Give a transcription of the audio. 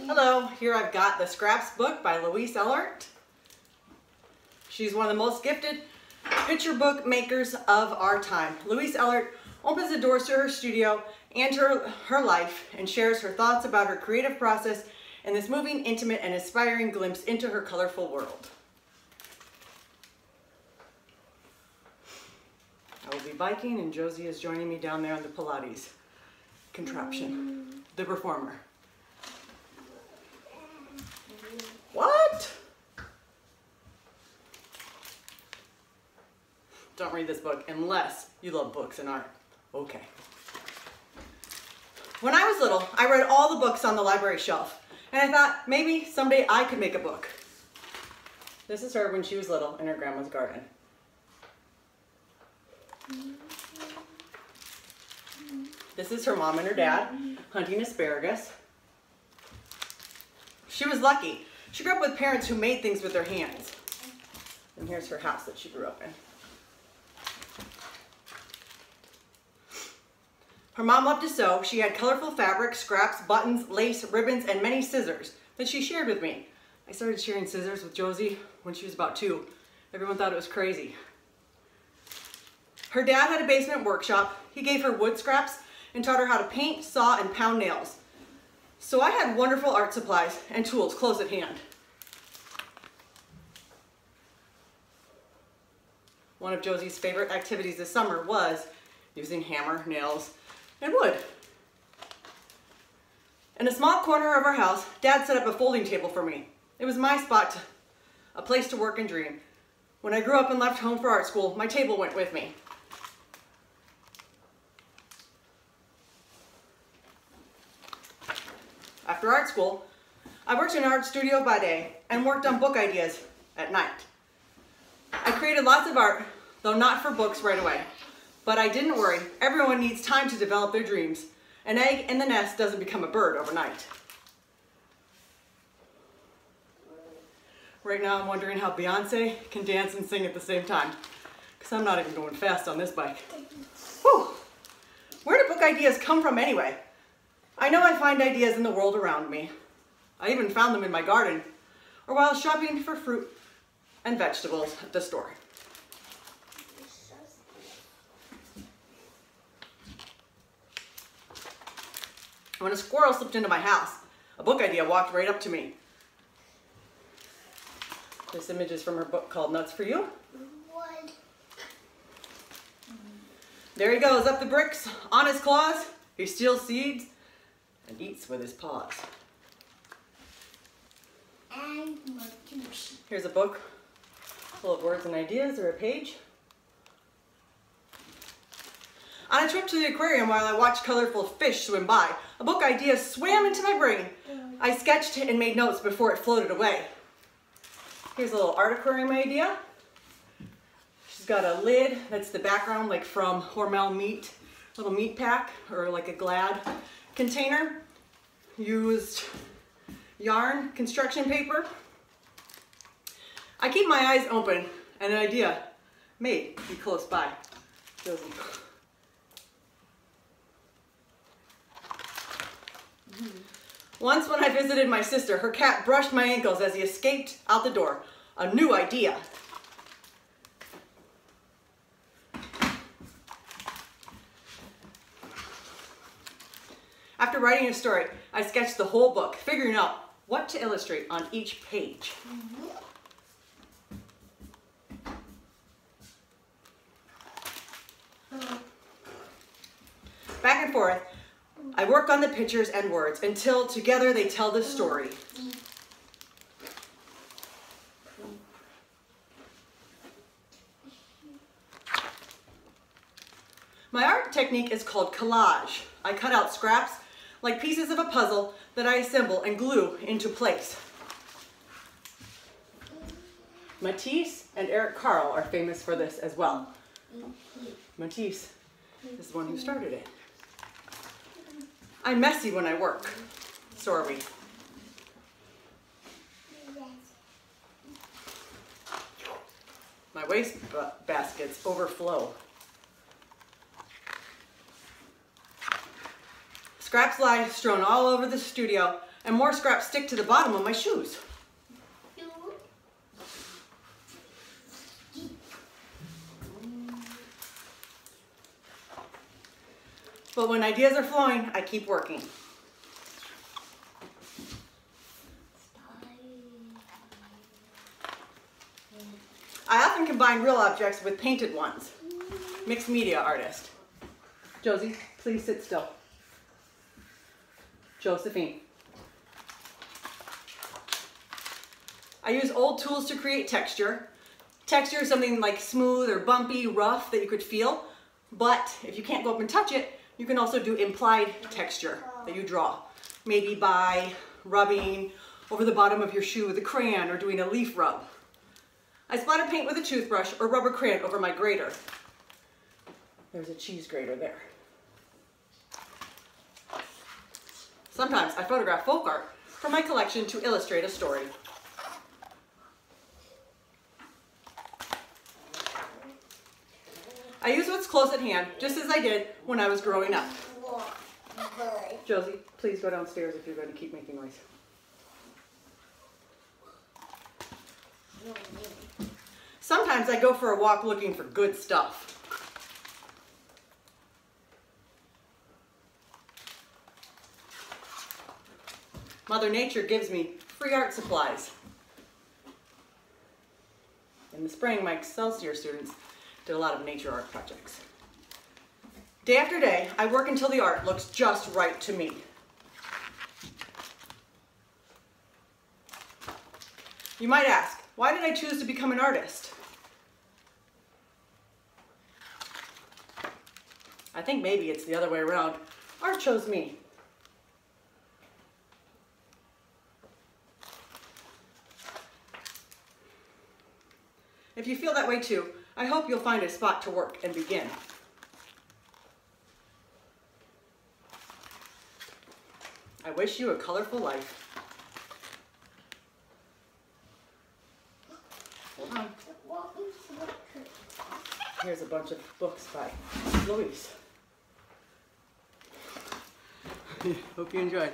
Hello, here I've got the Scraps book by Lois Elhert. She's one of the most gifted picture book makers of our time. Lois Elhert opens the doors to her studio and her life and shares her thoughts about her creative process in this moving, intimate, and inspiring glimpse into her colorful world. I will be biking and Josie is joining me down there on the Pilates contraption, the reformer. What? Don't read this book unless you love books and art. Okay. When I was little, I read all the books on the library shelf, and I thought maybe someday I could make a book. This is her when she was little in her grandma's garden. This is her mom and her dad hunting asparagus. She was lucky. She grew up with parents who made things with their hands. And here's her house that she grew up in. Her mom loved to sew. She had colorful fabric, scraps, buttons, lace, ribbons, and many scissors that she shared with me. I started sharing scissors with Josie when she was about 2. Everyone thought it was crazy. Her dad had a basement workshop. He gave her wood scraps and taught her how to paint, saw, and pound nails. So I had wonderful art supplies and tools close at hand. One of Josie's favorite activities this summer was using hammer, nails, and wood. In a small corner of our house, Dad set up a folding table for me. It was my spot, a place to work and dream. When I grew up and left home for art school, my table went with me. After art school, I worked in an art studio by day and worked on book ideas at night. I created lots of art, though not for books right away. But I didn't worry. Everyone needs time to develop their dreams. An egg in the nest doesn't become a bird overnight. Right now I'm wondering how Beyonce can dance and sing at the same time, because I'm not even going fast on this bike. Whew. Where do book ideas come from anyway? I know I find ideas in the world around me. I even found them in my garden or while shopping for fruit and vegetables at the store. When a squirrel slipped into my house, a book idea walked right up to me. This image is from her book called Nuts for You. What? There he goes, up the bricks, on his claws. He steals seeds and eats with his paws. And Martucci. Here's a book full of words and ideas, or a page. On a trip to the aquarium while I watched colorful fish swim by, a book idea swam into my brain. I sketched and made notes before it floated away. Here's a little art aquarium idea. She's got a lid that's the background, like from Hormel meat, little meat pack, or like a Glad container. Used yarn, construction paper. I keep my eyes open and an idea may be close by. Josie. Once when I visited my sister, her cat brushed my ankles as he escaped out the door. A new idea. After writing a story, I sketched the whole book, figuring out what to illustrate on each page. Back and forth, I work on the pictures and words until together they tell the story. My art technique is called collage. I cut out scraps like pieces of a puzzle that I assemble and glue into place. Matisse and Eric Carle are famous for this as well. Matisse is the one who started it. I'm messy when I work. So are we. My waste baskets overflow. Scraps lie strewn all over the studio, and more scraps stick to the bottom of my shoes. But when ideas are flowing, I keep working. I often combine real objects with painted ones. Mixed media artist. Josie, please sit still. Josephine. I use old tools to create texture. Texture is something like smooth or bumpy, rough that you could feel. But if you can't go up and touch it, you can also do implied texture that you draw. Maybe by rubbing over the bottom of your shoe with a crayon or doing a leaf rub. I splatter paint with a toothbrush or rubber crayon over my grater. There's a cheese grater there. Sometimes I photograph folk art from my collection to illustrate a story. I use what's close at hand, just as I did when I was growing up. Josie, please go downstairs if you're going to keep making noise. Sometimes I go for a walk looking for good stuff. Mother Nature gives me free art supplies. In the spring, my Excelsior students did a lot of nature art projects. Day after day, I work until the art looks just right to me. You might ask, why did I choose to become an artist? I think maybe it's the other way around. Art chose me. If you feel that way too, I hope you'll find a spot to work and begin. I wish you a colorful life. Hold on. Here's a bunch of books by Lois. Hope you enjoyed.